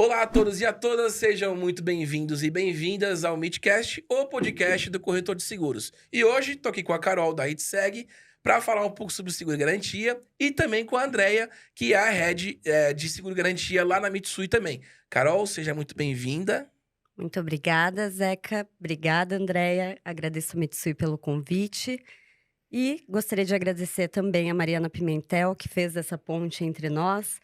Olá a todos e a todas, sejam muito bem-vindos e bem-vindas ao Meetcast, o podcast do Corretor de Seguros. E hoje tô aqui com a Carol da ITSEG para falar um pouco sobre seguro e garantia e também com a Andrea, que é a Head de seguro e garantia lá na Mitsui também. Carol, seja muito bem-vinda. Muito obrigada, Zeca. Obrigada, Andréia. Agradeço a Mitsui pelo convite. E gostaria de agradecer também a Mariana Pimentel, que fez essa ponte entre nós.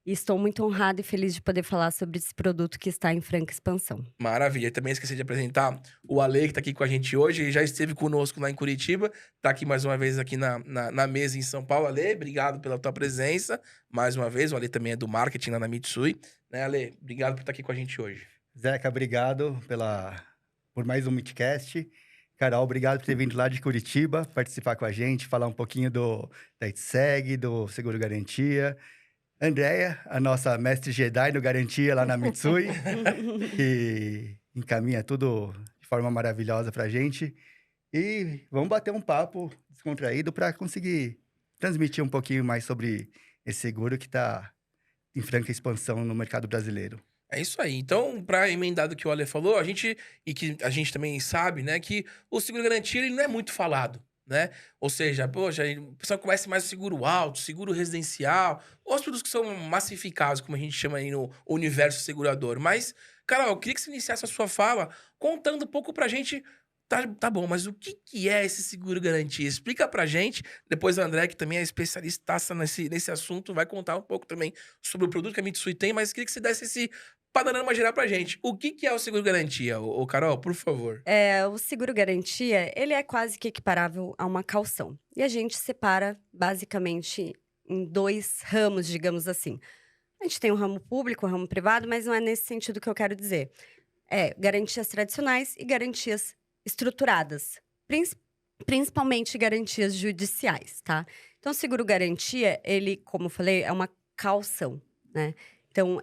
E estou muito honrada e feliz de poder falar sobre esse produto que está em franca expansão. Maravilha. E também esqueci de apresentar o Ale, que tá aqui com a gente hoje. Ele já esteve conosco lá em Curitiba. Tá aqui mais uma vez aqui na mesa em São Paulo. Ale, obrigado pela tua presença. Mais uma vez, o Ale também é do marketing lá na Mitsui. Né, Ale? Obrigado por estar aqui com a gente hoje. Zeca, obrigado por mais um Meetcast. Carol, obrigado por ter vindo lá de Curitiba participar com a gente, falar um pouquinho da ITSEG, do Seguro Garantia. Andréia, a nossa mestre Jedi no Garantia lá na Mitsui, que encaminha tudo de forma maravilhosa pra gente. E vamos bater um papo descontraído para conseguir transmitir um pouquinho mais sobre esse seguro que está em franca expansão no mercado brasileiro. É isso aí. Então, para emendar do que o Ale falou, que a gente também sabe, né, que o seguro garantia ele não é muito falado, né? Ou seja, poxa, o pessoal conhece mais o seguro alto, seguro residencial, os produtos que são massificados, como a gente chama aí no universo segurador. Mas, Carol, eu queria que você iniciasse a sua fala contando um pouco pra gente. Tá bom, mas o que é esse seguro garantia? Explica pra gente. Depois a André, que também é especialista nesse assunto, vai contar um pouco também sobre o produto que a Mitsui tem, mas queria que você desse esse panorama geral pra gente. O que é o seguro garantia? Ô, Carol, por favor. O seguro garantia, ele é quase que equiparável a uma caução. E a gente separa, basicamente, em dois ramos, digamos assim. A gente tem o ramo público, o ramo privado, mas não é nesse sentido que eu quero dizer. Garantias tradicionais e garantias estruturadas, principalmente garantias judiciais, tá? Então, o seguro-garantia, ele, como eu falei, é uma caução, né? Então,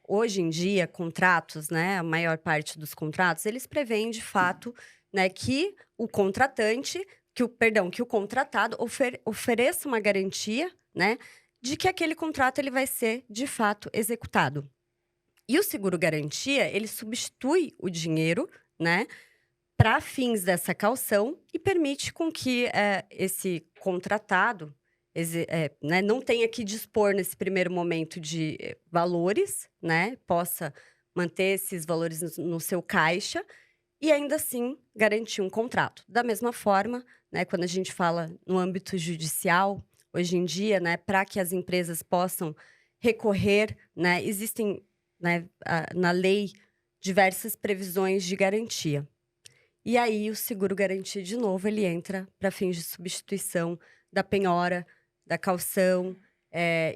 hoje em dia, contratos, né, a maior parte dos contratos, eles prevêem, de fato, né, que o contratante, que o contratado ofereça uma garantia, né, de que aquele contrato ele vai ser, de fato, executado. E o seguro-garantia, ele substitui o dinheiro, né, para fins dessa caução e permite com que esse contratado né, não tenha que dispor nesse primeiro momento de valores, né, possa manter esses valores no seu caixa e ainda assim garantir um contrato. Da mesma forma, né, quando a gente fala no âmbito judicial, hoje em dia, né, para que as empresas possam recorrer, né, existem, né, na lei diversas previsões de garantia. E aí, o seguro-garantia, de novo, ele entra para fins de substituição da penhora, da caução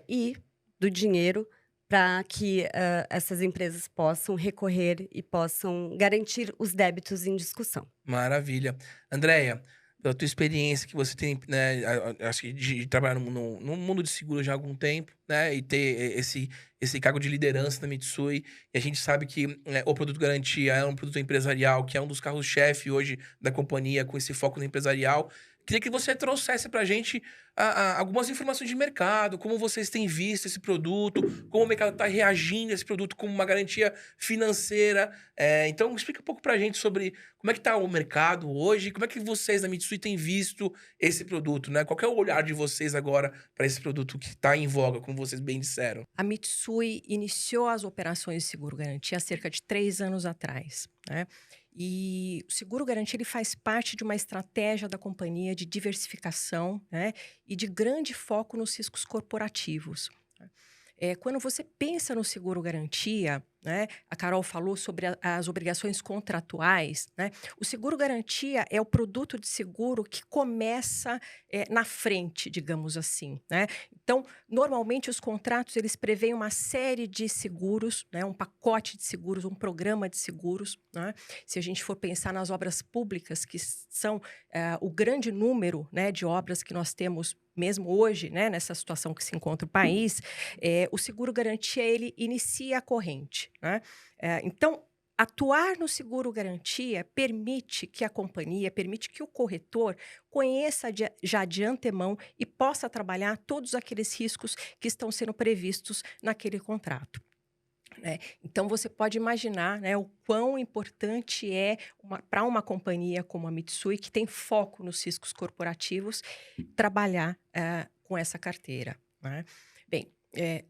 e do dinheiro para que essas empresas possam recorrer e possam garantir os débitos em discussão. Maravilha. Andréia, pela tua experiência que você tem, né, acho que de trabalhar no mundo de seguro já há algum tempo, né, e ter esse cargo de liderança na Mitsui, e a gente sabe que o produto garantia é um produto empresarial, que é um dos carros-chefe hoje da companhia, com esse foco no empresarial. Queria que você trouxesse pra gente algumas informações de mercado, como vocês têm visto esse produto, como o mercado está reagindo a esse produto como uma garantia financeira. Então, explica um pouco pra gente sobre como é que tá o mercado hoje, como é que vocês da Mitsui têm visto esse produto, né? Qual que é o olhar de vocês agora para esse produto que está em voga, como vocês bem disseram? A Mitsui iniciou as operações de seguro-garantia há cerca de 3 anos atrás, né? E o seguro-garantia ele faz parte de uma estratégia da companhia de diversificação, né? E de grande foco nos riscos corporativos. Quando você pensa no seguro-garantia, né, a Carol falou sobre as obrigações contratuais, né? O seguro-garantia é o produto de seguro que começa na frente, digamos assim, né? Então, normalmente os contratos eles prevêem uma série de seguros, né, um pacote de seguros, um programa de seguros, né? Se a gente for pensar nas obras públicas, que são o grande número, né, de obras que nós temos mesmo hoje, né, nessa situação que se encontra o país, o seguro-garantia ele inicia a corrente, né? Então, atuar no seguro-garantia permite que a companhia, permite que o corretor conheça já de antemão e possa trabalhar todos aqueles riscos que estão sendo previstos naquele contrato. né? Então, você pode imaginar, né, o quão importante é para uma companhia como a Mitsui, que tem foco nos riscos corporativos, trabalhar com essa carteira, né? Bem,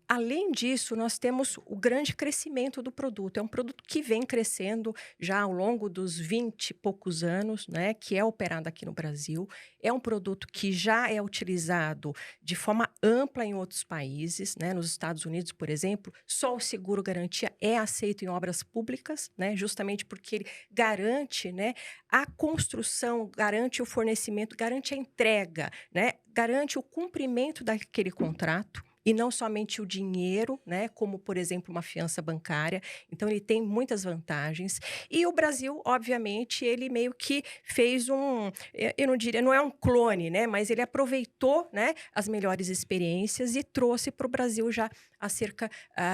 além disso, nós temos o grande crescimento do produto. É um produto que vem crescendo já ao longo dos 20 e poucos anos, né, que é operado aqui no Brasil. É um produto que já é utilizado de forma ampla em outros países, né? Nos Estados Unidos, por exemplo, só o seguro garantia é aceito em obras públicas, né? Justamente porque ele garante, né, a construção, garante o fornecimento, garante a entrega, né? Garante o cumprimento daquele contrato. E não somente o dinheiro, né, como, por exemplo, uma fiança bancária. Então, ele tem muitas vantagens. E o Brasil, obviamente, ele meio que fez eu não diria, não é um clone, né, mas ele aproveitou, né, as melhores experiências e trouxe para o Brasil já acerca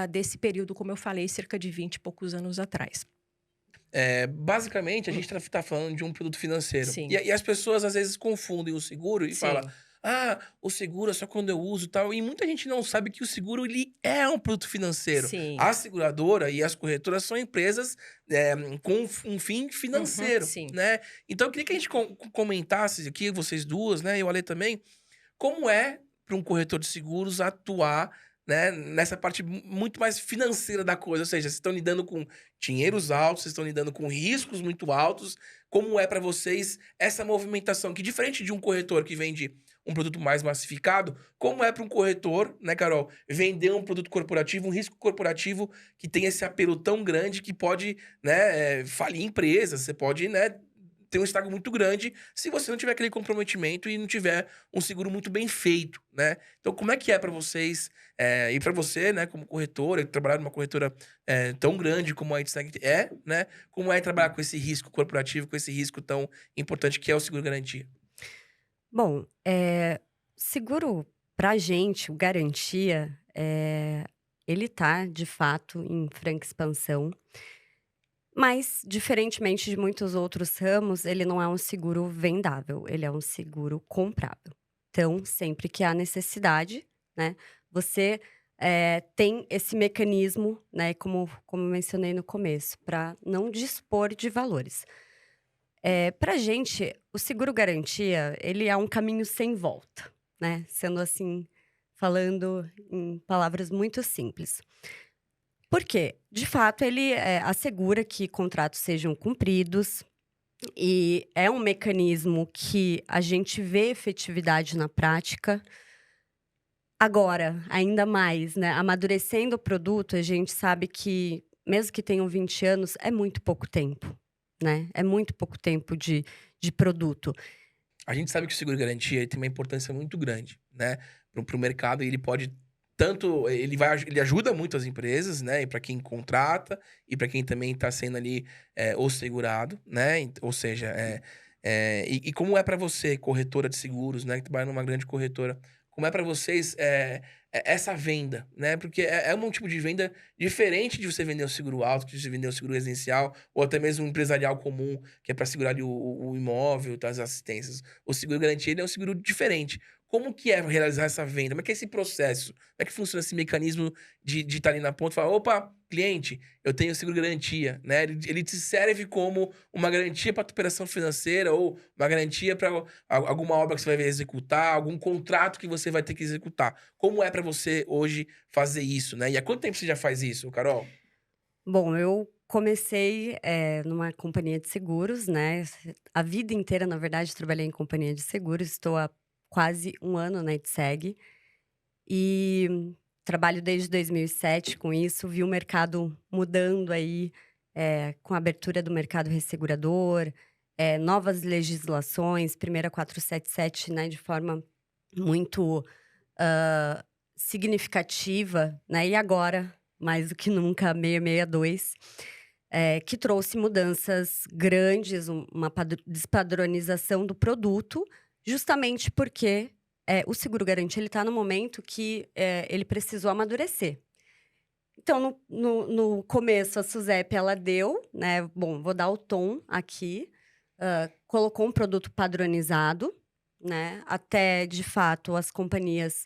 desse período, como eu falei, cerca de 20 e poucos anos atrás. Basicamente, a gente tá falando de um produto financeiro. Sim, E as pessoas, às vezes, confundem o seguro e falam... sim. Ah, o seguro é só quando eu uso e tal. E muita gente não sabe que o seguro, ele é um produto financeiro. Sim. A seguradora e as corretoras são empresas com um fim financeiro, sim. né? Então, eu queria que a gente comentasse aqui, vocês duas, né? E o Ale também, como é para um corretor de seguros atuar, né, nessa parte muito mais financeira da coisa. Ou seja, vocês estão lidando com dinheiros altos, vocês estão lidando com riscos muito altos. Como é para vocês essa movimentação? Que diferente de um corretor que vende um produto mais massificado, como é para um corretor, né, Carol, vender um produto corporativo, um risco corporativo que tem esse apelo tão grande que pode, né, falir empresas, você pode, né, ter um estrago muito grande se você não tiver aquele comprometimento e não tiver um seguro muito bem feito, né? Então, como é que é para vocês, e para você, né, como corretora, trabalhar numa corretora tão grande como a Itseg é, né? Como é trabalhar com esse risco corporativo, com esse risco tão importante que é o seguro garantia? Bom, seguro pra gente, o garantia, ele tá, de fato, em franca expansão. Mas, diferentemente de muitos outros ramos, ele não é um seguro vendável, ele é um seguro comprável. Então, sempre que há necessidade, né, você tem esse mecanismo, né, como mencionei no começo, para não dispor de valores. Pra gente, o seguro garantia, ele é um caminho sem volta, né? Sendo assim, falando em palavras muito simples. Por quê? De fato, ele assegura que contratos sejam cumpridos e é um mecanismo que a gente vê efetividade na prática. Agora, ainda mais, né, amadurecendo o produto, a gente sabe que, mesmo que tenham 20 anos, é muito pouco tempo, né? É muito pouco tempo de produto. A gente sabe que o seguro garantia ele tem uma importância muito grande, né, para o mercado. E ele pode tanto ele ajuda muito as empresas, né, e para quem contrata e para quem também está sendo ali o segurado, né? Ou seja, e como é para você, corretora de seguros, né, que trabalha numa grande corretora, como é para vocês essa venda, né? Porque é um tipo de venda diferente de você vender o seguro alto, de você vender o seguro residencial, ou até mesmo um empresarial comum, que é para segurar ali o imóvel, tá, as assistências. O seguro garantia ele é um seguro diferente. Como que é realizar essa venda? Como é que é esse processo? Como é que funciona esse mecanismo de estar ali na ponta e falar, opa, cliente, eu tenho seguro garantia, né? Ele te serve como uma garantia para a tua operação financeira ou uma garantia para alguma obra que você vai executar, algum contrato que você vai ter que executar. Como é para você hoje fazer isso, né? E há quanto tempo você já faz isso, Carol? Bom, eu comecei numa companhia de seguros, né? A vida inteira, na verdade, trabalhei em companhia de seguros. Estou há quase um ano na Itseg. E trabalho desde 2007 com isso. Vi o mercado mudando aí, com a abertura do mercado ressegurador, novas legislações, primeira 477, né? De forma muito significativa, né? E agora, mais do que nunca, a 662, que trouxe mudanças grandes, uma despadronização do produto, justamente porque o seguro garantia ele está no momento que ele precisou amadurecer. Então, no começo, a SUSEP, ela deu, né? Bom, vou dar o tom aqui. Colocou um produto padronizado, né? Até, de fato, as companhias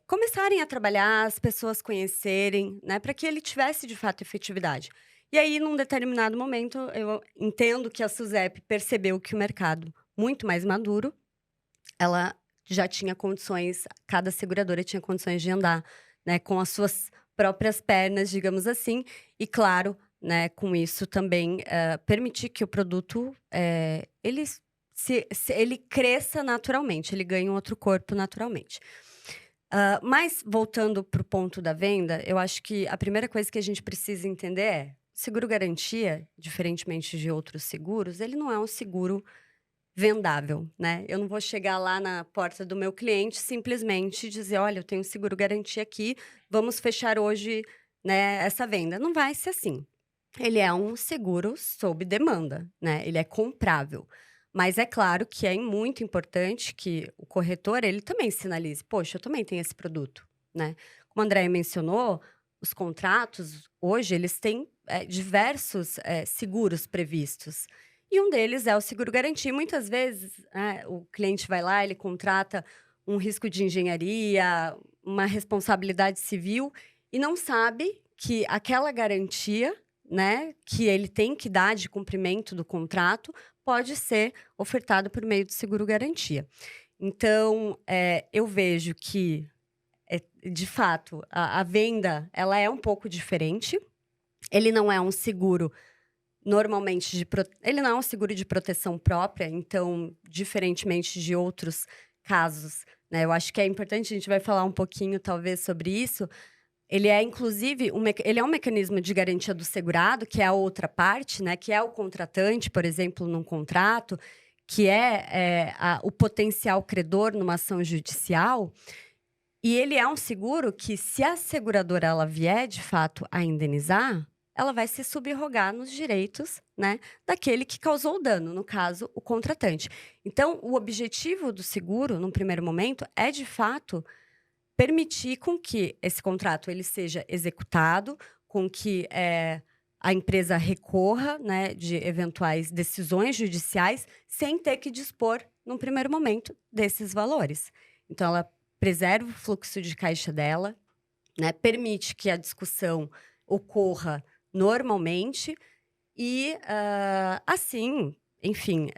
começarem a trabalhar, as pessoas conhecerem, né, para que ele tivesse de fato efetividade. E aí, num determinado momento, eu entendo que a SUSEP percebeu que o mercado muito mais maduro, ela já tinha condições, cada seguradora tinha condições de andar, né, com as suas próprias pernas, digamos assim, e claro, né, com isso também permitir que o produto ele cresça naturalmente, ele ganhe um outro corpo naturalmente. Mas, voltando para o ponto da venda, eu acho que a primeira coisa que a gente precisa entender é: seguro-garantia, diferentemente de outros seguros, ele não é um seguro vendável, né? Eu não vou chegar lá na porta do meu cliente simplesmente dizer: olha, eu tenho seguro-garantia aqui, vamos fechar hoje, né, essa venda. Não vai ser assim. Ele é um seguro sob demanda, né? Ele é comprável. Mas é claro que é muito importante que o corretor, ele também sinalize: poxa, eu também tenho esse produto, né? Como a Andréia mencionou, os contratos, hoje, eles têm diversos seguros previstos. E um deles é o seguro-garantia. Muitas vezes, o cliente vai lá, ele contrata um risco de engenharia, uma responsabilidade civil, e não sabe que aquela garantia, né, que ele tem que dar de cumprimento do contrato, pode ser ofertado por meio do seguro-garantia. Então, eu vejo que, de fato, a venda ela é um pouco diferente. Ele não é um seguro normalmente ele não é um seguro de proteção própria, então, diferentemente de outros casos, né, eu acho que é importante, a gente vai falar um pouquinho, talvez, sobre isso. Ele é, inclusive, ele é um mecanismo de garantia do segurado, que é a outra parte, né, que é o contratante, por exemplo, num contrato, que é o potencial credor numa ação judicial. E ele é um seguro que, se a seguradora ela vier, de fato, a indenizar, ela vai se subrogar nos direitos, né, daquele que causou o dano, no caso, o contratante. Então, o objetivo do seguro, num primeiro momento, é, de fato, permitir com que esse contrato ele seja executado, com que a empresa recorra, né, de eventuais decisões judiciais, sem ter que dispor, num primeiro momento, desses valores. Então, ela preserva o fluxo de caixa dela, né, permite que a discussão ocorra normalmente e, assim, enfim,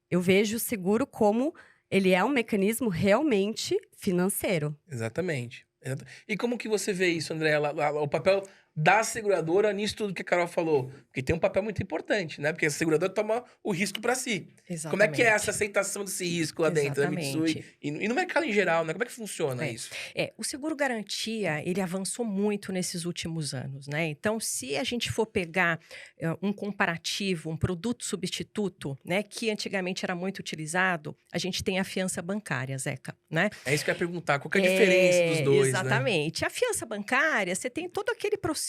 eu vejo o seguro como ele é um mecanismo realmente financeiro. Exatamente. E como que você vê isso, André? O papel da seguradora nisso tudo que a Carol falou? Porque tem um papel muito importante, né? Porque a seguradora toma o risco para si. Exatamente. Como é que é essa aceitação desse risco lá dentro da Mitsui? Exatamente. E no mercado em geral, né? Como é que funciona isso? O seguro-garantia, ele avançou muito nesses últimos anos, né? Então, se a gente for pegar um comparativo, um produto substituto, né? Que antigamente era muito utilizado, a gente tem a fiança bancária, Zeca, né? É isso que eu ia perguntar. Qual que é a diferença dos dois, exatamente. A fiança bancária, você tem todo aquele processo,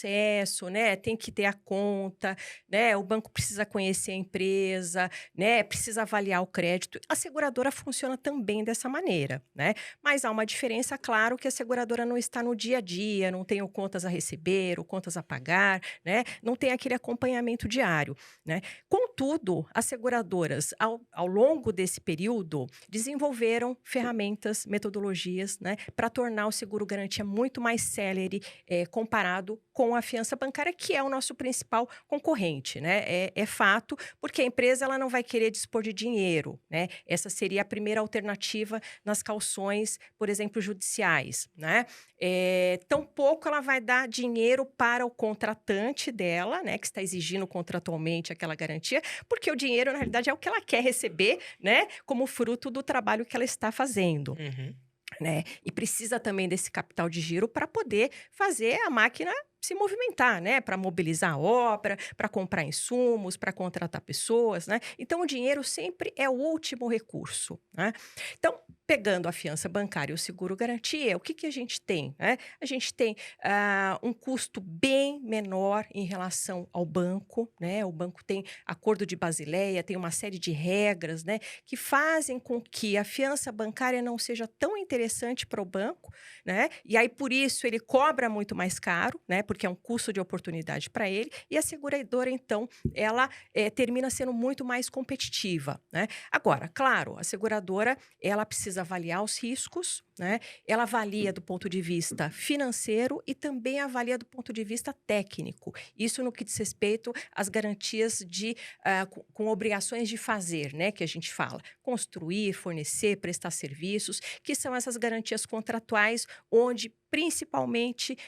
né? Tem que ter a conta, né? O banco precisa conhecer a empresa, né? Precisa avaliar o crédito. A seguradora funciona também dessa maneira, né? Mas há uma diferença, claro, que a seguradora não está no dia a dia, não tem o contas a receber, o contas a pagar, né? Não tem aquele acompanhamento diário, né? Contudo, as seguradoras, ao longo desse período, desenvolveram ferramentas, metodologias, né? Para tornar o seguro-garantia muito mais célere comparado com a fiança bancária, que é o nosso principal concorrente, né? É fato, porque a empresa ela não vai querer dispor de dinheiro, né? Essa seria a primeira alternativa nas cauções, por exemplo, judiciais, né? Tampouco ela vai dar dinheiro para o contratante dela, né? Que está exigindo contratualmente aquela garantia, porque o dinheiro, na realidade, é o que ela quer receber, né? Como fruto do trabalho que ela está fazendo. Uhum. Né? E precisa também desse capital de giro para poder fazer a máquina se movimentar, né? Para mobilizar a obra, para comprar insumos, para contratar pessoas, né? Então, o dinheiro sempre é o último recurso, né? Então, pegando a fiança bancária e o seguro-garantia, o que a gente tem, né? A gente tem um custo bem menor em relação ao banco, né? O banco tem acordo de Basileia, tem uma série de regras, né? Que fazem com que a fiança bancária não seja tão interessante para o banco, né? E aí, por isso, ele cobra muito mais caro, né? Porque é um custo de oportunidade para ele, e a seguradora, então, ela termina sendo muito mais competitiva, né? Agora, claro, a seguradora, ela precisa avaliar os riscos, né, ela avalia do ponto de vista financeiro e também avalia do ponto de vista técnico. Isso no que diz respeito às garantias com obrigações de fazer, né, que a gente fala. Construir, fornecer, prestar serviços, que são essas garantias contratuais, onde principalmente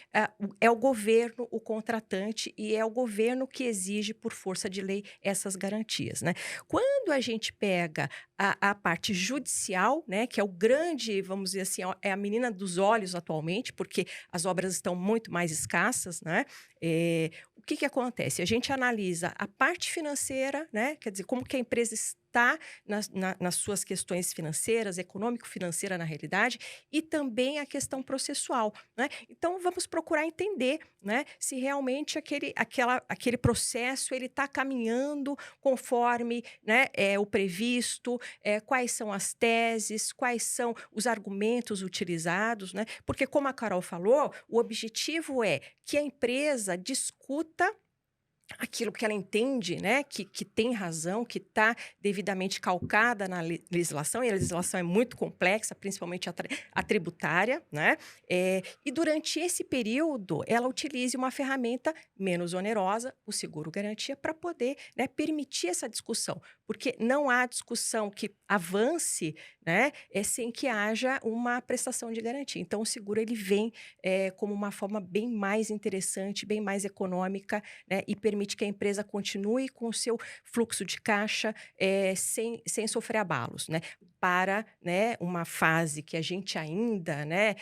é o governo o contratante e é o governo que exige, por força de lei, essas garantias, né? Quando a gente pega a parte judicial, né, que é o grande, vamos dizer assim, é a menina dos olhos atualmente, porque as obras estão muito mais escassas, né? O que acontece? A gente analisa a parte financeira, né? Quer dizer, como que a empresa está nas suas questões financeiras, econômico-financeira na realidade, e também a questão processual, né? Então, vamos procurar entender, né, se realmente aquele processo ele está caminhando conforme, né, o previsto, quais são as teses, quais são os argumentos utilizados, né? Porque, como a Carol falou, o objetivo é que a empresa discuta aquilo que ela entende, né, que tem razão, que está devidamente calcada na legislação, e a legislação é muito complexa, principalmente a tributária, né, e durante esse período ela utilize uma ferramenta menos onerosa, o seguro-garantia, para poder, né, permitir essa discussão, porque não há discussão que avance, né, sem que haja uma prestação de garantia. Então, o seguro ele vem como uma forma bem mais interessante, bem mais econômica, né, e permite que a empresa continue com o seu fluxo de caixa sem sofrer abalos, né? Para, né, uma fase que a gente ainda, né,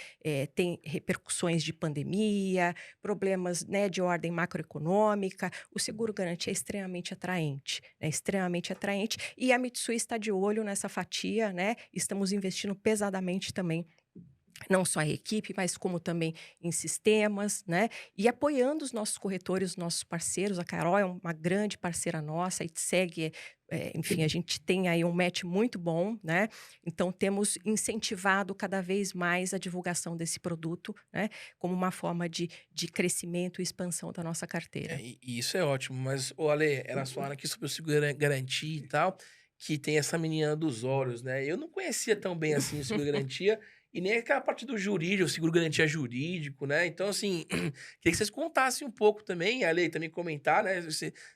tem repercussões de pandemia, problemas, né, de ordem macroeconômica, o seguro-garantia é extremamente atraente, né? Extremamente atraente, e a Mitsui está de olho nessa fatia, né? Estamos investindo pesadamente também, não só a equipe, mas como também em sistemas, né? E apoiando os nossos corretores, os nossos parceiros. A Carol é uma grande parceira nossa, a Itseg, enfim, a gente tem aí um match muito bom, né? Então, temos incentivado cada vez mais a divulgação desse produto, né? Como uma forma de crescimento e expansão da nossa carteira. E isso é ótimo, mas, ô Ale, ela fala aqui sobre o seguro-garantia e tal, que tem essa menina dos olhos, né? Eu não conhecia tão bem assim o seguro-garantia e nem aquela parte do jurídico, o seguro-garantia jurídico, né? Então, assim, queria que vocês contassem um pouco também, Ale, também comentar, né?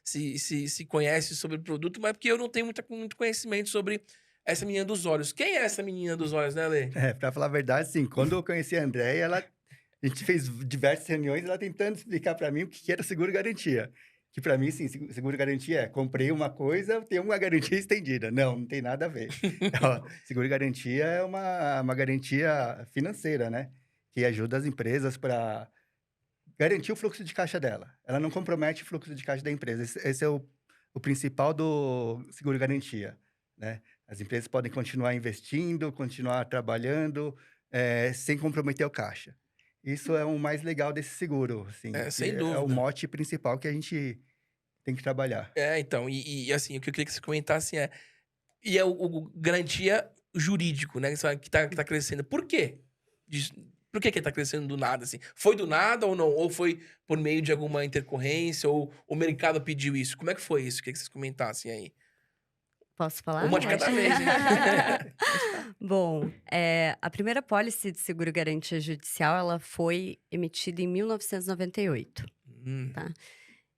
Se conhece sobre o produto, mas porque eu não tenho muito conhecimento sobre essa menina dos olhos. Quem é essa menina dos olhos, né, Ale? Pra falar a verdade, sim, quando eu conheci a Andréia, a gente fez diversas reuniões, ela tentando explicar para mim o que era seguro-garantia. Que para mim, sim, seguro-garantia comprei uma coisa, tem uma garantia estendida. Não tem nada a ver. Seguro-garantia é uma garantia financeira, né? Que ajuda as empresas para garantir o fluxo de caixa dela. Ela não compromete o fluxo de caixa da empresa. Esse é o principal do seguro-garantia, né? As empresas podem continuar investindo, continuar trabalhando, sem comprometer o caixa. Isso é o mais legal desse seguro, assim. Sem É dúvida. o mote principal que a gente tem que trabalhar. Então, assim, o que eu queria que você comentasse e é o garantia jurídico, né? Que tá crescendo. Por quê? Por que tá crescendo do nada, assim? Foi do nada ou não? Ou foi por meio de alguma intercorrência? Ou o mercado pediu isso? Como é que foi isso? Queria que vocês comentassem aí. Posso falar? Uma de cada vez, hein? Bom, a primeira pólice de seguro-garantia judicial, ela foi emitida em 1998, tá?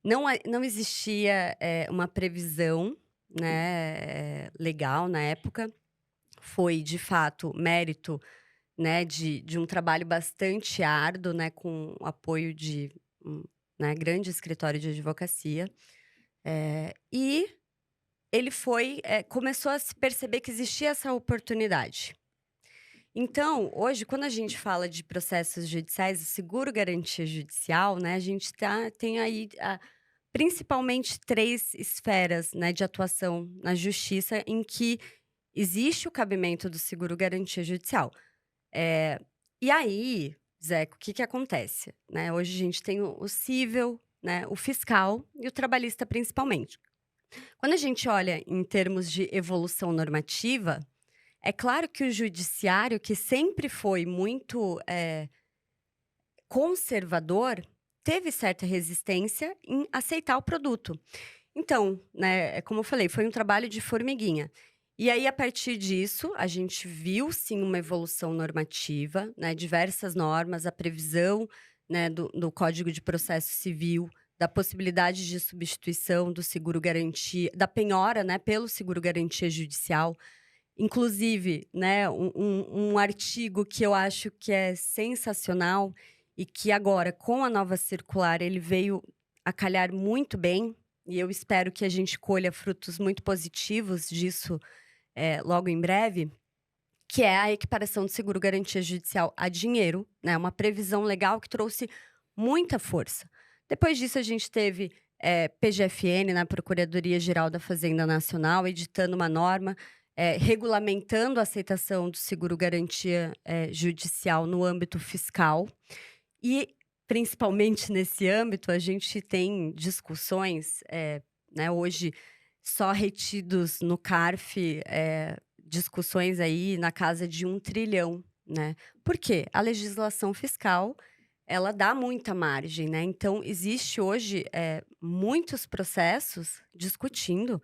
Não existia uma previsão, né, legal na época. Foi, de fato, mérito, né, de um trabalho bastante árduo, né, com o apoio de né, grande escritório de advocacia. E ele começou a se perceber que existia essa oportunidade. Então, hoje, quando a gente fala de processos judiciais, o seguro-garantia judicial, né, a gente tem aí principalmente 3 esferas, né, de atuação na justiça em que existe o cabimento do seguro-garantia judicial. E aí, Zeco, o que acontece? Né? Hoje a gente tem o cível, né, o fiscal e o trabalhista principalmente. Quando a gente olha em termos de evolução normativa, é claro que o judiciário, que sempre foi muito conservador, teve certa resistência em aceitar o produto. Então, né, como eu falei, foi um trabalho de formiguinha. E aí, a partir disso, a gente viu sim uma evolução normativa, né? Diversas normas, a previsão, né, do Código de Processo Civil, da possibilidade de substituição do seguro-garantia, da penhora, né, pelo seguro-garantia judicial. Inclusive, né, um artigo que eu acho que é sensacional e que agora, com a nova circular, ele veio a calhar muito bem, e eu espero que a gente colha frutos muito positivos disso logo em breve, que é a equiparação do seguro-garantia judicial a dinheiro, né? Uma previsão legal que trouxe muita força. Depois disso, a gente teve PGFN, na Procuradoria-Geral da Fazenda Nacional, editando uma norma regulamentando a aceitação do seguro-garantia judicial no âmbito fiscal. E, principalmente nesse âmbito, a gente tem discussões, né, hoje só retidos no CARF, discussões aí na casa de 1 trilhão, né? Por quê? A legislação fiscal, ela dá muita margem, né? Então, existe hoje muitos processos discutindo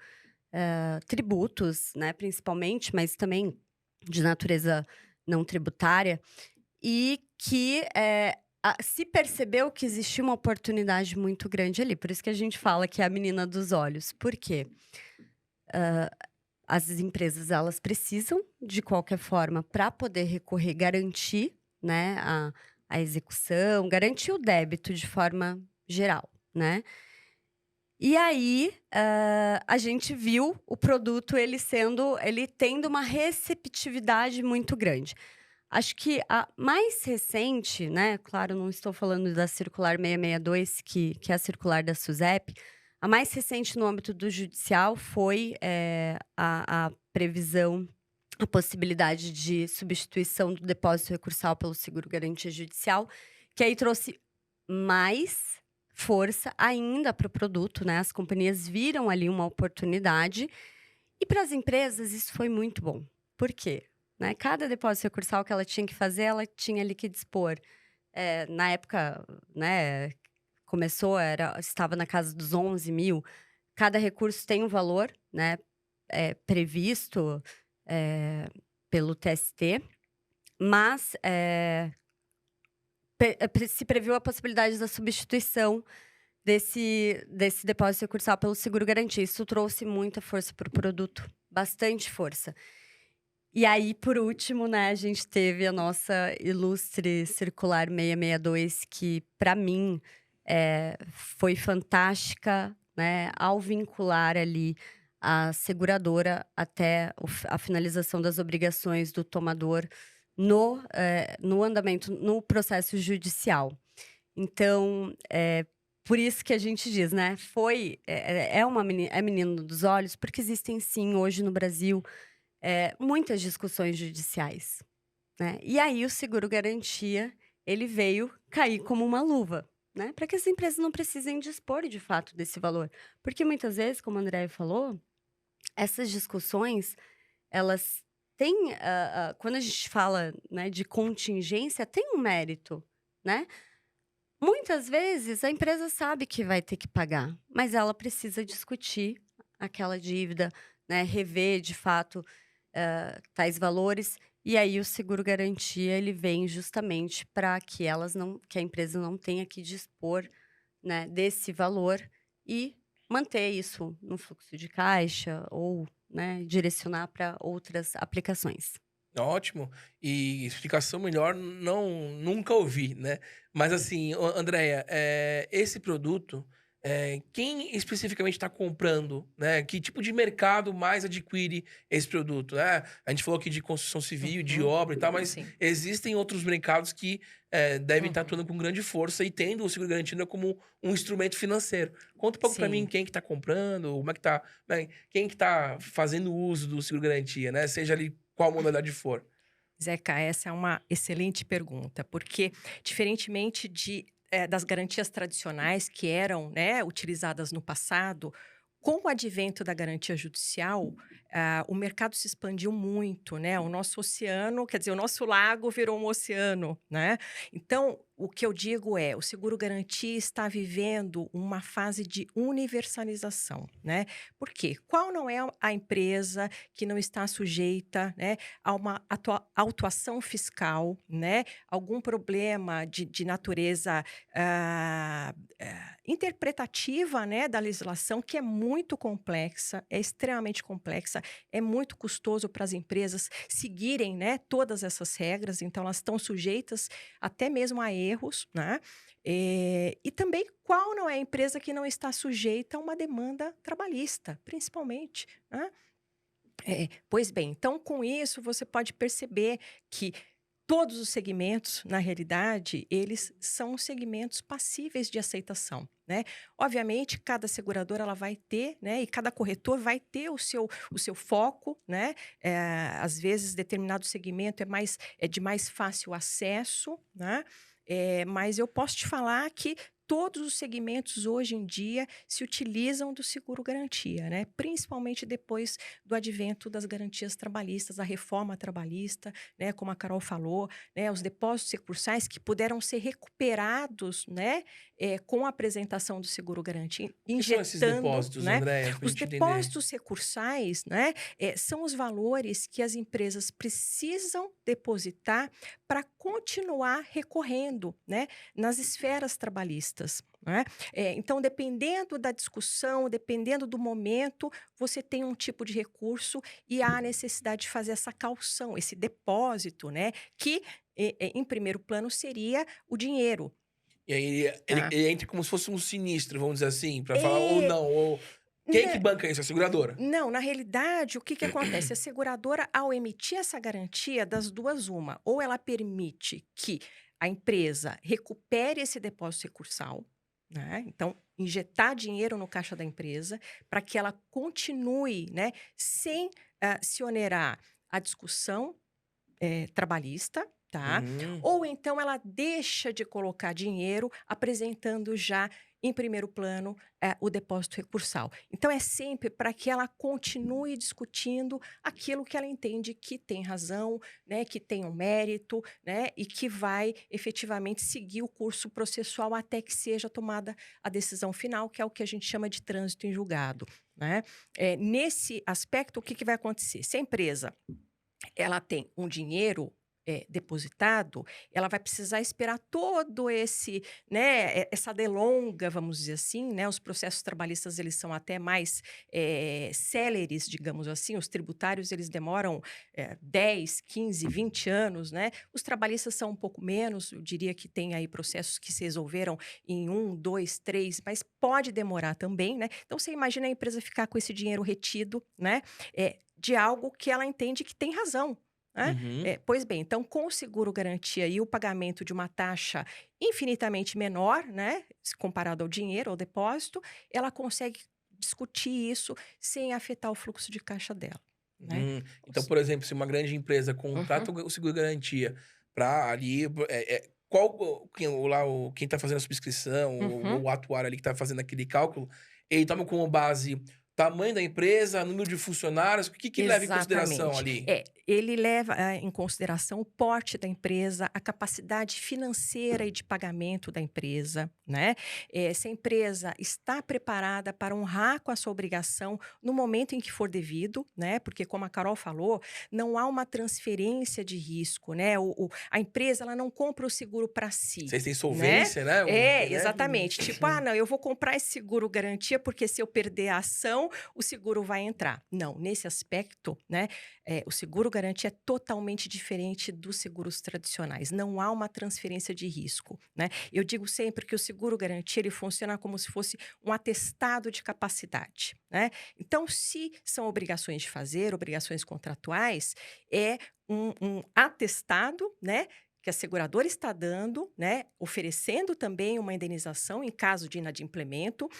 tributos, né, principalmente, mas também de natureza não tributária, e que se percebeu que existia uma oportunidade muito grande ali. Por isso que a gente fala que é a menina dos olhos. Por quê? As empresas, elas precisam, de qualquer forma, para poder recorrer, garantir, né, a execução, garantir o débito de forma geral, né? E aí, a gente viu o produto, ele tendo uma receptividade muito grande. Acho que a mais recente, né, claro, não estou falando da Circular 662, que é a circular da SUSEP, a mais recente no âmbito do judicial foi a previsão, a possibilidade de substituição do depósito recursal pelo seguro-garantia judicial, que aí trouxe mais força ainda para o produto, né? As companhias viram ali uma oportunidade e para as empresas isso foi muito bom. Por quê? Né? Cada depósito recursal que ela tinha que fazer, ela tinha ali que dispor. Na época, né, estava na casa dos 11 mil. Cada recurso tem um valor, né, previsto pelo TST, mas se previu a possibilidade da substituição desse depósito recursal pelo seguro-garantia. Isso trouxe muita força para o produto, bastante força. E aí, por último, né, a gente teve a nossa ilustre Circular 662, que, para mim, foi fantástica, né, ao vincular ali a seguradora até a finalização das obrigações do tomador no andamento, no processo judicial. Então, por isso que a gente diz, né, é menino dos olhos, porque existem, sim, hoje no Brasil, muitas discussões judiciais, né? E aí o seguro-garantia, ele veio cair como uma luva, né? Para que as empresas não precisem dispor, de fato, desse valor. Porque muitas vezes, como a Andréia falou, essas discussões, elas têm... quando a gente fala, né, de contingência, tem um mérito, né? Muitas vezes, a empresa sabe que vai ter que pagar, mas ela precisa discutir aquela dívida, né? Rever, de fato, tais valores, e aí o seguro-garantia, ele vem justamente para que a empresa não tenha que dispor, né, desse valor e manter isso no fluxo de caixa ou, né, direcionar para outras aplicações. Ótimo. E explicação melhor nunca ouvi, né? Mas assim, Andréia, esse produto, quem especificamente está comprando, né? Que tipo de mercado mais adquire esse produto, né? A gente falou aqui de construção civil, de obra e tal, mas Sim. existem outros mercados que devem estar atuando com grande força e tendo o seguro garantido como um instrumento financeiro. Conta um pouco para mim Sim. quem que tá comprando, como é que tá, né? Quem que tá fazendo uso do seguro garantia, né? Seja ali qual modalidade for. Zeca, essa é uma excelente pergunta, porque diferentemente das garantias tradicionais que eram, né, utilizadas no passado, Com o advento da garantia judicial, o mercado se expandiu muito, né? O nosso oceano, quer dizer, o nosso lago virou um oceano, né? Então, o que eu digo é, o seguro-garantia está vivendo uma fase de universalização, né? Por quê? Qual não é a empresa que não está sujeita, né, a uma autuação fiscal, né? Algum problema de natureza interpretativa, né, da legislação, que é muito complexa, é extremamente complexa, é muito custoso para as empresas seguirem, né, todas essas regras, então elas estão sujeitas até mesmo a erros, né? E também qual não é a empresa que não está sujeita a uma demanda trabalhista, principalmente, né? Pois bem, então com isso você pode perceber que todos os segmentos, na realidade, eles são segmentos passíveis de aceitação, né? Obviamente, cada seguradora ela vai ter, né? E cada corretor vai ter o seu foco, né? Às vezes, determinado segmento é de mais fácil acesso, né? Mas eu posso te falar que todos os segmentos hoje em dia se utilizam do seguro-garantia, né? Principalmente depois do advento das garantias trabalhistas, da reforma trabalhista, né? Como a Carol falou, né? Os depósitos recursais que puderam ser recuperados, né? Com a apresentação do seguro-garantia, O que são esses injetando, depósitos, né? Andréia, pra Os gente entender? depósitos recursais, né? São os valores que as empresas precisam depositar para continuar recorrendo, né? Nas esferas trabalhistas, né? Então, dependendo da discussão, dependendo do momento, você tem um tipo de recurso e há a necessidade de fazer essa caução, esse depósito, né? Que, em primeiro plano, seria o dinheiro. E aí ele, Tá? ele entra como se fosse um sinistro, vamos dizer assim, pra falar ou E- não, ou... Quem que Né, banca isso? A seguradora? Não, na realidade, o que acontece? A seguradora, ao emitir essa garantia, das duas, uma, ou ela permite que a empresa recupere esse depósito recursal, né? Então, injetar dinheiro no caixa da empresa para que ela continue, né, sem se onerar a discussão trabalhista, tá? Uhum. Ou então ela deixa de colocar dinheiro, apresentando já em primeiro plano o depósito recursal. Então é sempre para que ela continue discutindo aquilo que ela entende que tem razão, né, que tem um mérito, né, e que vai efetivamente seguir o curso processual até que seja tomada a decisão final, que é o que a gente chama de trânsito em julgado, né? Nesse aspecto, o que vai acontecer? Se a empresa ela tem um dinheiro depositado, ela vai precisar esperar todo esse, né, essa delonga, vamos dizer assim, né? Os processos trabalhistas eles são até mais céleres, digamos assim. Os tributários eles demoram 10, 15, 20 anos, né? Os trabalhistas são um pouco menos. Eu diria que tem aí processos que se resolveram em 1, 2, 3, mas pode demorar também, né? Então você imagina a empresa ficar com esse dinheiro retido, né? De algo que ela entende que tem razão, né? Uhum. Pois bem, então, com o seguro-garantia e o pagamento de uma taxa infinitamente menor, né, se comparado ao dinheiro, ao depósito, ela consegue discutir isso sem afetar o fluxo de caixa dela, né? Então, por exemplo, se uma grande empresa contrata Uhum. o seguro-garantia para ali... quem tá fazendo a subscrição, Uhum. o atuário ali que tá fazendo aquele cálculo, ele toma como base tamanho da empresa, número de funcionários, o que ele leva em consideração Exatamente. ali? Ele leva em consideração o porte da empresa, a capacidade financeira e de pagamento da empresa, né? Se a empresa está preparada para honrar com a sua obrigação no momento em que for devido, né? Porque, como a Carol falou, não há uma transferência de risco, né? A empresa ela não compra o seguro para si. Vocês têm Né? solvência, né? Né? Exatamente. Tipo, não, eu vou comprar esse seguro garantia porque se eu perder a ação, o seguro vai entrar. Não, nesse aspecto, né, o seguro-garantia é totalmente diferente dos seguros tradicionais. Não há uma transferência de risco, né? Eu digo sempre que o seguro-garantia ele funciona como se fosse um atestado de capacidade, né? Então, se são obrigações de fazer, obrigações contratuais, é um atestado, né, que a seguradora está dando, né, oferecendo também uma indenização em caso de inadimplemento,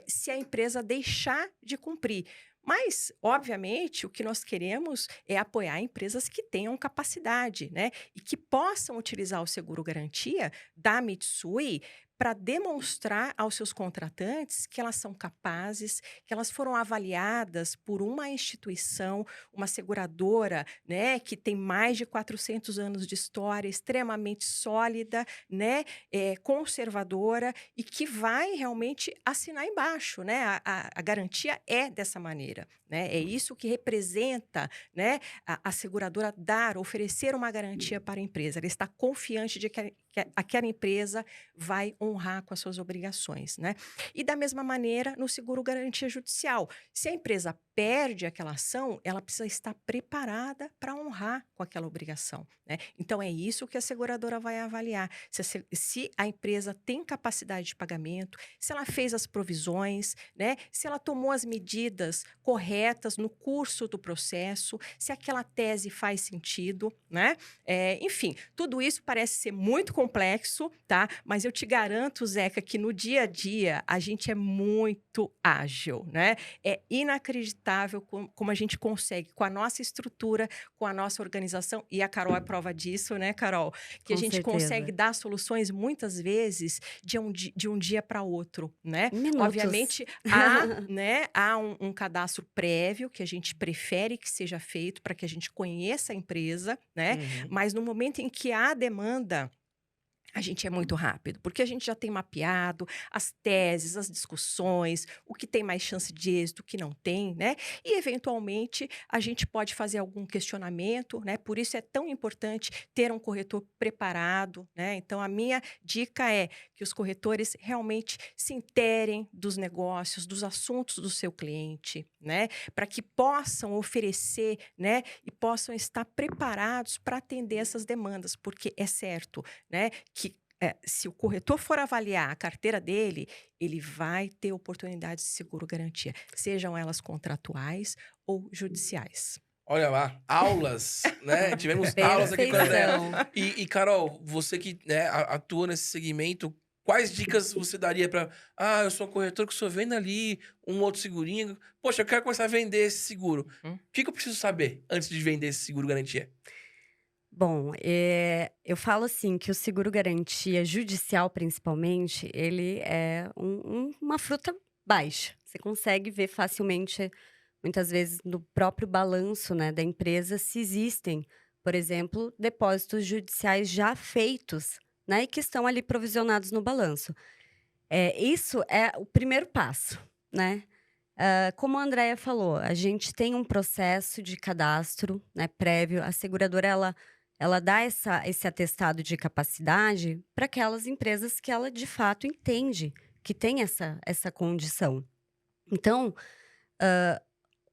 se a empresa deixar de cumprir. Mas, obviamente, o que nós queremos é apoiar empresas que tenham capacidade, né, e que possam utilizar o seguro-garantia da Mitsui para demonstrar aos seus contratantes que elas são capazes, que elas foram avaliadas por uma instituição, uma seguradora, né, que tem mais de 400 anos de história, extremamente sólida, né, conservadora e que vai realmente assinar embaixo, né? A garantia é dessa maneira, né? É isso que representa, né, a seguradora oferecer uma garantia para a empresa. Ela está confiante de que aquela empresa vai honrar com as suas obrigações, né? E da mesma maneira, no seguro garantia judicial, se a empresa perde aquela ação, ela precisa estar preparada para honrar com aquela obrigação, né? Então, é isso que a seguradora vai avaliar. Se a empresa tem capacidade de pagamento, se ela fez as provisões, né? Se ela tomou as medidas corretas no curso do processo, se aquela tese faz sentido, né? Enfim, tudo isso parece ser muito complexo, tá? Mas eu te garanto, Zeca, que no dia a dia a gente é muito ágil, né? É inacreditável como a gente consegue, com a nossa estrutura, com a nossa organização, e a Carol é prova disso, né, Carol? Que Com a gente certeza. consegue dar soluções muitas vezes de um dia para outro, né? Minutos. Obviamente, há um cadastro prévio que a gente prefere que seja feito para que a gente conheça a empresa, né? Mas no momento em que há demanda, a gente é muito rápido, porque a gente já tem mapeado as teses, as discussões, o que tem mais chance de êxito, o que não tem, né? E, eventualmente, a gente pode fazer algum questionamento, né? Por isso é tão importante ter um corretor preparado, né? Então, a minha dica é que os corretores realmente se interem dos negócios, dos assuntos do seu cliente, né? Para que possam oferecer, né? E possam estar preparados para atender essas demandas, porque é certo, né? Que se o corretor for avaliar a carteira dele, ele vai ter oportunidades de seguro garantia, sejam elas contratuais ou judiciais. Olha lá, aulas, né? Tivemos aulas aqui com a Andréa. Perfeição. E, Carol, você que, né, atua nesse segmento, quais dicas você daria para... Ah, eu sou um corretor que só vendo ali um outro segurinho. Poxa, eu quero começar a vender esse seguro. O que eu preciso saber antes de vender esse seguro garantia? Bom, eu falo assim que o seguro garantia judicial, principalmente, ele é uma fruta baixa. Você consegue ver facilmente, muitas vezes, no próprio balanço, né, da empresa, se existem, por exemplo, depósitos judiciais já feitos, né, e que estão ali provisionados no balanço. Isso é o primeiro passo, né? Como a Andréia falou, a gente tem um processo de cadastro, né, prévio. A seguradora, ela dá esse atestado de capacidade para aquelas empresas que ela, de fato, entende que tem essa condição. Então,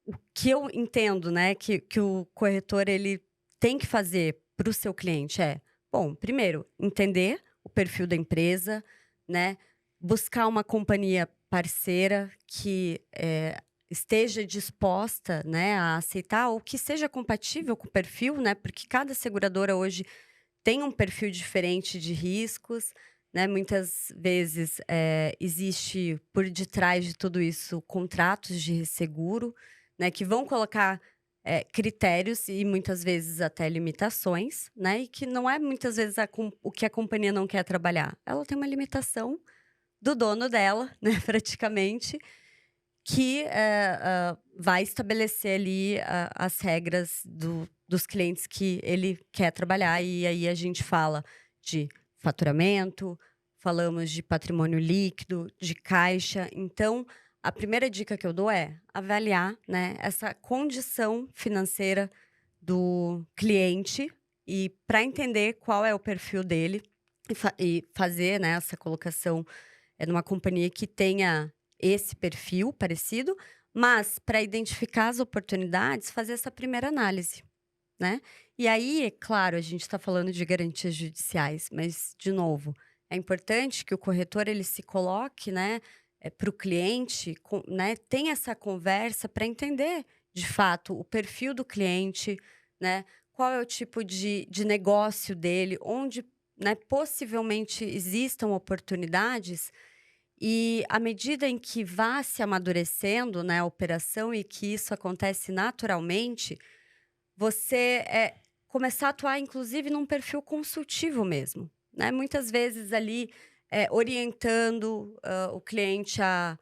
o que eu entendo, né, que o corretor ele tem que fazer para o seu cliente bom, primeiro, entender o perfil da empresa, né, buscar uma companhia parceira que esteja disposta, né, a aceitar ou que seja compatível com o perfil, né, porque cada seguradora hoje tem um perfil diferente de riscos, né, muitas vezes existe por detrás de tudo isso contratos de seguro, né, que vão colocar critérios e muitas vezes até limitações, né, e que não é muitas vezes o que a companhia não quer trabalhar. Ela tem uma limitação do dono dela, né, praticamente, que vai estabelecer ali as regras dos clientes que ele quer trabalhar. E aí a gente fala de faturamento, falamos de patrimônio líquido, de caixa. Então, a primeira dica que eu dou é avaliar, né, essa condição financeira do cliente e para entender qual é o perfil dele e fazer, né, essa colocação numa companhia que tenha esse perfil parecido, mas para identificar as oportunidades, fazer essa primeira análise, né? E aí, é claro, a gente está falando de garantias judiciais, mas, de novo, é importante que o corretor ele se coloque, né, para o cliente, né, tenha essa conversa para entender, de fato, o perfil do cliente, né, qual é o tipo de negócio dele, onde, né, possivelmente existam oportunidades. E à medida em que vá se amadurecendo, né, a operação e que isso acontece naturalmente, você começar a atuar, inclusive, num perfil consultivo mesmo, né? Muitas vezes ali orientando o cliente a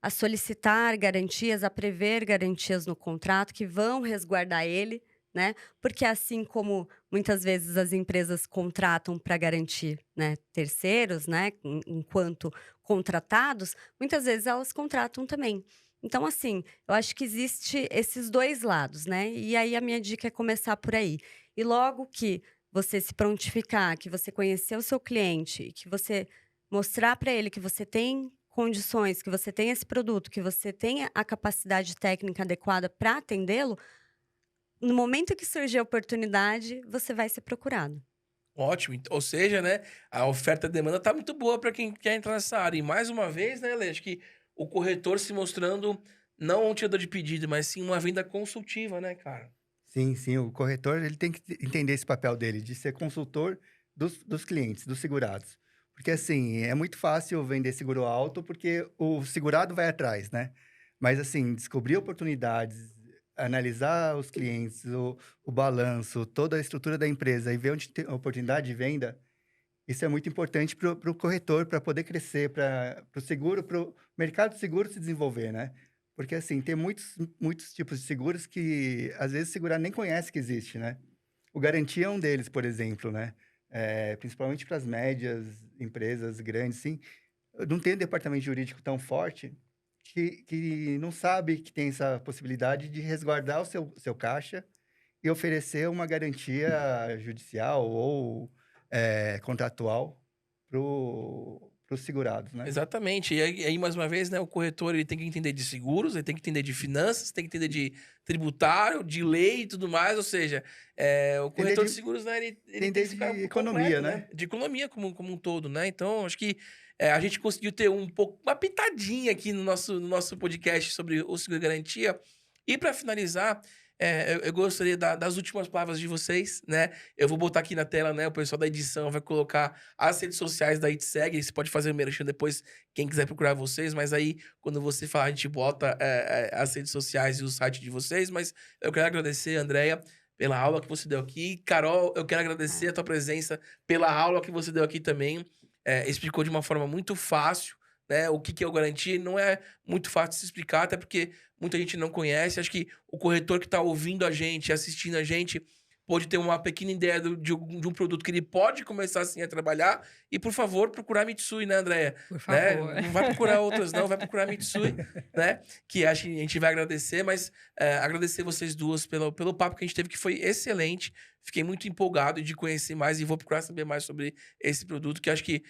solicitar garantias, a prever garantias no contrato que vão resguardar ele, né? Porque assim como muitas vezes as empresas contratam para garantir, né, terceiros, né, enquanto contratados, muitas vezes elas contratam também. Então, assim, eu acho que existe esses dois lados, né? E aí a minha dica é começar por aí. E logo que você se prontificar, que você conhecer o seu cliente, que você mostrar para ele que você tem condições, que você tem esse produto, que você tem a capacidade técnica adequada para atendê-lo, no momento que surgir a oportunidade, você vai ser procurado. Ótimo. Ou seja, né, a oferta e a demanda tá muito boa para quem quer entrar nessa área. E mais uma vez, né, Lê, acho que o corretor se mostrando não um tirador de pedido, mas sim uma venda consultiva, né, cara? Sim, sim, o corretor ele tem que entender esse papel dele, de ser consultor dos clientes, dos segurados. Porque, assim, é muito fácil vender seguro alto, porque o segurado vai atrás, né? Mas, assim, descobrir oportunidades, analisar os clientes, o balanço, toda a estrutura da empresa e ver onde tem oportunidade de venda, isso é muito importante para o corretor, para poder crescer, para o seguro, para o mercado de seguro se desenvolver, né? Porque, assim, tem muitos tipos de seguros que, às vezes, o segurado nem conhece que existe, né? O garantia é um deles, por exemplo, né? Principalmente para as médias, empresas grandes, sim. Não tem um departamento jurídico tão forte que não sabe que tem essa possibilidade de resguardar o seu caixa e oferecer uma garantia judicial ou contratual para os segurados, né? Exatamente. E aí, mais uma vez, né, o corretor ele tem que entender de seguros, ele tem que entender de finanças, tem que entender de tributário, de lei e tudo mais. Ou seja, o Entender corretor de de, seguros, né, ele tem entender esse cara de economia, completo, né? né? De economia como um todo, né? Então, acho que a gente conseguiu ter um pouco, uma pitadinha aqui no nosso podcast sobre o seguro garantia. E para finalizar, eu gostaria das últimas palavras de vocês, né? Eu vou botar aqui na tela, né? O pessoal da edição vai colocar as redes sociais da ITSEG. Você pode fazer o merchan depois, quem quiser procurar vocês. Mas aí, quando você falar, a gente bota as redes sociais e o site de vocês. Mas eu quero agradecer, Andréia, pela aula que você deu aqui. Carol, eu quero agradecer a tua presença pela aula que você deu aqui também. Explicou de uma forma muito fácil, né? O que é o garantia. Não é muito fácil de se explicar, até porque muita gente não conhece. Acho que o corretor que está ouvindo a gente, assistindo a gente, pode ter uma pequena ideia de um produto que ele pode começar assim a trabalhar. E, por favor, procurar a Mitsui, né, Andréia? Por Né? favor. Não vai procurar outras, não. Vai procurar a Mitsui, né? Que acho que a gente vai agradecer, mas agradecer vocês duas pelo papo que a gente teve, que foi excelente. Fiquei muito empolgado de conhecer mais e vou procurar saber mais sobre esse produto, que acho que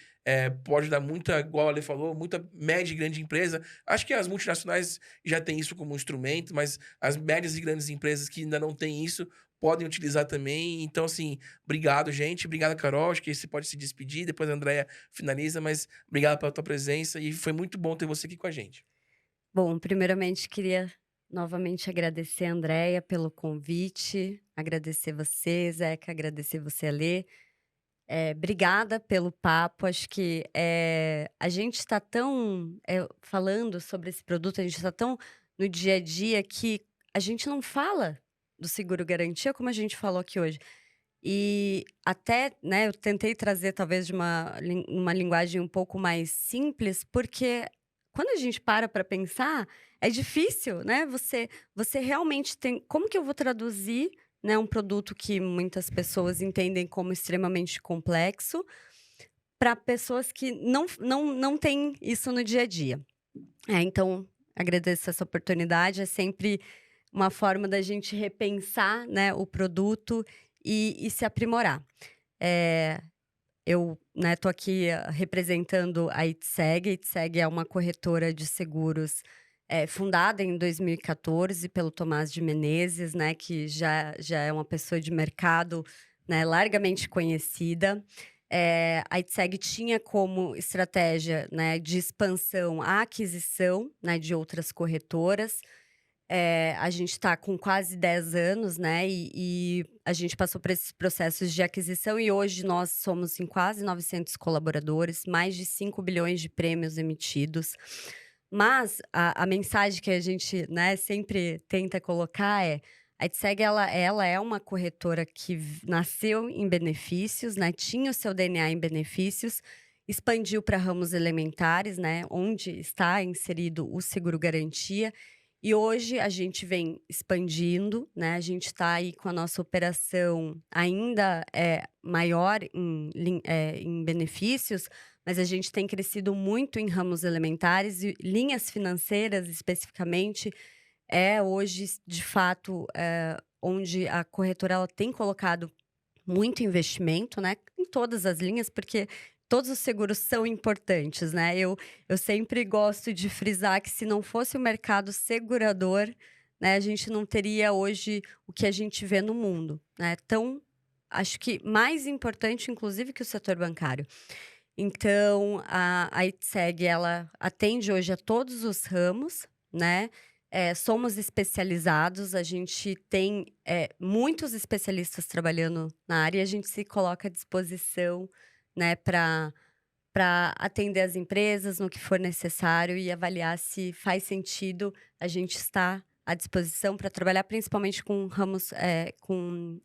pode dar muita, igual a Ale falou, muita média e grande empresa. Acho que as multinacionais já têm isso como instrumento, mas as médias e grandes empresas que ainda não têm isso podem utilizar também. Então, assim, obrigado, gente. Obrigado, Carol. Acho que você pode se despedir. Depois a Andréia finaliza, mas obrigado pela tua presença e foi muito bom ter você aqui com a gente. Bom, primeiramente queria novamente agradecer a Andréia pelo convite, agradecer você, Zeca, agradecer você, Alê. Obrigada pelo papo. Acho que a gente está tão falando sobre esse produto, a gente está tão no dia a dia que a gente não fala do seguro garantia como a gente falou aqui hoje. E até, né, eu tentei trazer talvez de uma linguagem um pouco mais simples, porque quando a gente para pensar, é difícil, né? Você realmente tem. Como que eu vou traduzir, né, um produto que muitas pessoas entendem como extremamente complexo para pessoas que não têm isso no dia a dia? Então, agradeço essa oportunidade. É sempre uma forma da gente repensar, né, o produto e se aprimorar. Eu, né, tô aqui representando a ITSEG. A ITSEG é uma corretora de seguros fundada em 2014 pelo Tomás de Menezes, né, que já é uma pessoa de mercado, né, largamente conhecida. A ITSEG tinha como estratégia, né, de expansão a aquisição, né, de outras corretoras. A gente está com quase 10 anos, né? E a gente passou por esses processos de aquisição e hoje nós somos em quase 900 colaboradores, mais de 5 bilhões de prêmios emitidos. Mas a mensagem que a gente, né, sempre tenta colocar a ITSEG, ela é uma corretora que nasceu em benefícios, né? Tinha o seu DNA em benefícios expandiu para ramos elementares, né, onde está inserido o seguro-garantia. E hoje a gente vem expandindo, né? A gente está aí com a nossa operação ainda maior em benefícios, mas a gente tem crescido muito em ramos elementares e linhas financeiras, especificamente, hoje, de fato, onde a corretora ela tem colocado muito investimento, né? Em todas as linhas, porque todos os seguros são importantes, né? Eu sempre gosto de frisar que se não fosse o mercado segurador, né, a gente não teria hoje o que a gente vê no mundo, né? Então, acho que mais importante, inclusive, que o setor bancário. Então, a ITSEG, ela atende hoje a todos os ramos, né? Somos especializados, a gente tem muitos especialistas trabalhando na área e a gente se coloca à disposição, né, para atender as empresas no que for necessário e avaliar se faz sentido a gente estar à disposição para trabalhar principalmente com ramos,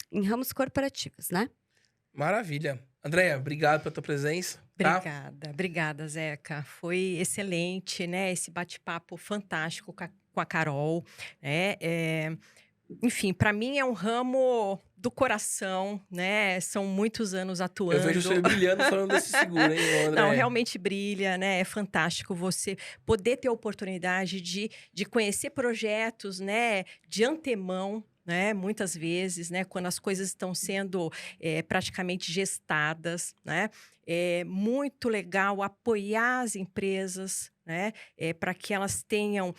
em ramos corporativos, né? Maravilha. Andréia, obrigado pela tua presença. Tá? Obrigada, Zeca. Foi excelente, né? Esse bate-papo fantástico com a Carol, né? Enfim, para mim é um ramo do coração, né? São muitos anos atuando. Eu vejo você brilhando falando desse seguro, hein, André? Não, realmente brilha, né? É fantástico você poder ter a oportunidade de conhecer projetos, né? De antemão, né? Muitas vezes, né? Quando as coisas estão sendo praticamente gestadas, né? É muito legal apoiar as empresas, né? Para que elas tenham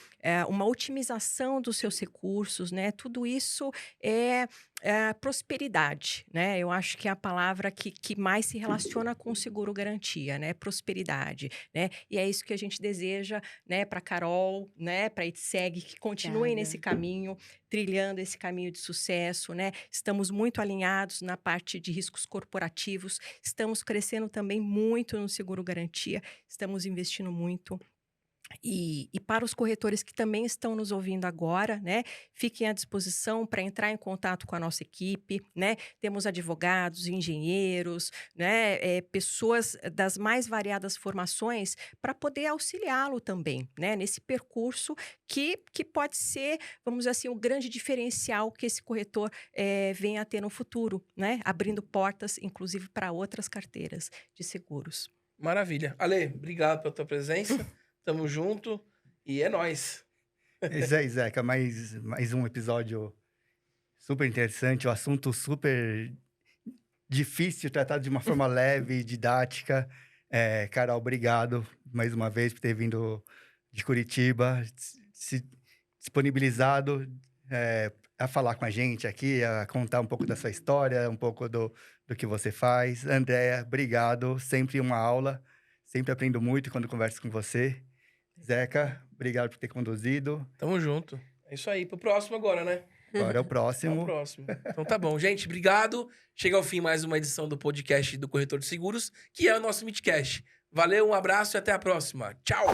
uma otimização dos seus recursos, né? Tudo isso é prosperidade, né? Eu acho que é a palavra que mais se relaciona com o seguro garantia, né? Prosperidade, né? E é isso que a gente deseja, né? Para Carol, né? Para a ITSEG, que continuem nesse caminho, trilhando esse caminho de sucesso, né? Estamos muito alinhados na parte de riscos corporativos, estamos crescendo também muito no seguro garantia, estamos investindo muito. E para os corretores que também estão nos ouvindo agora, né, fiquem à disposição para entrar em contato com a nossa equipe, né? Temos advogados, engenheiros, né, pessoas das mais variadas formações para poder auxiliá-lo também, né, nesse percurso que pode ser, vamos dizer assim, o grande diferencial que esse corretor venha a ter no futuro, né? Abrindo portas, inclusive, para outras carteiras de seguros. Maravilha. Ale, obrigado pela tua presença. Tamo junto e é nóis. Isso aí, Zeca. Mais um episódio super interessante, um assunto super difícil, tratado de uma forma leve, didática. Carol, obrigado mais uma vez por ter vindo de Curitiba, se disponibilizado a falar com a gente aqui, a contar um pouco da sua história, um pouco do que você faz. Andréia, obrigado. Sempre uma aula. Sempre aprendo muito quando converso com você. Zeca, obrigado por ter conduzido. Tamo junto. É isso aí. Pro próximo agora, né? Agora é o próximo. É o próximo. Então tá bom. Gente, obrigado. Chega ao fim mais uma edição do podcast do Corretor de Seguros, que é o nosso Midcast. Valeu, um abraço e até a próxima. Tchau!